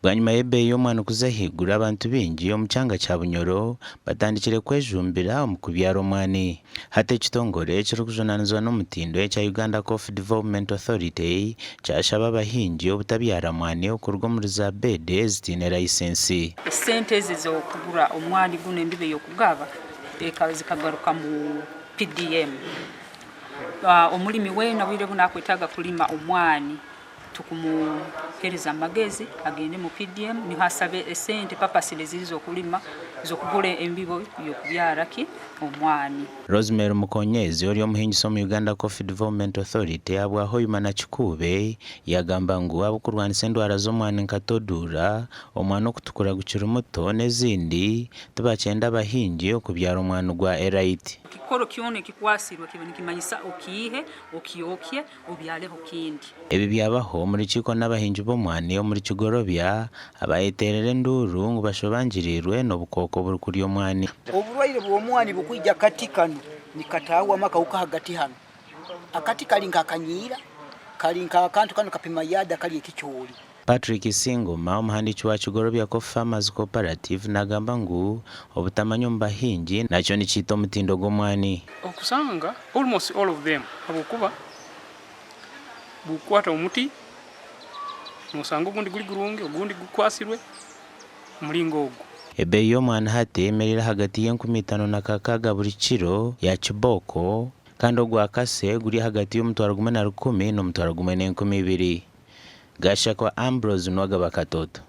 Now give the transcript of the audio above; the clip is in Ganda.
bwanyuma y'ebbeeyi y'omwana okuzahigura abantu bingi omu kyanga kya Bunyoro batandikire kwejumbira omu kubyara omwani. Hati ekitongole ekirikujunaanizibwa n'omutindo ekya Uganda Coffee Development Authority kyashaba abahingi obutabyara mwani okuruga omuri za beedi ezitiine layisensi. Esente ezi z'okugura omwani guno embibe y'okugaba zikagaruka mu PDM. Omulimi weena bwire bunakwetaaga kulima omwani tukumuhereza amagezi agende mu PDM niho asabe esente papasire ziri z'okulima z'okugula embibo y'okubyara ki omwani. Rosemary Mukonyezi oli omuhingisa mu Uganda Coffee Development Authority abwaho Yumana Kikuube yagamba ngu abukurwanisa endwara z'omwani nka todura omwani okutukura gukiri muto n'ezindi tibakyenda abahingi okubyara omwani gwa Elite. Kikoro kyona ekikwasirwa kiba nikimanyisa okiihe okiyokye obyaleho kindi. Ebi byabaho omuri kiiko n'abahingi b'omwani omuri Kigorobya abayeterera enduru ngu bashobangirirwe n'obukooko oburikuri omwani. Oburwaire bw'omwani bukwijja kati kano nikataawamu akawuka hagati hano akati kali nk'akanyiira kali nk'akantu kano kapima yada kali ekikyoli. Patrick Singoma omuhandiki wa Kigorobya Coffee Farmers Cooperative nagamba ngu obutamanya omu bahingi nakyo nikiita omutindo gw'omwani. Okusanga almost all of them habwokuba bukwata omuti nosanga ogundi guli gurungi ogundi gukwasirwe mulingo ogwo. Ebbeeyi y'omwani hati emerera hagati y'50 na 60 buri kiro ya Kiboko kandi ogwakase guri hagati y'omutwaro 10 n'omutwaro 12. Gashakwa Ambrose Nwagaba Katoto.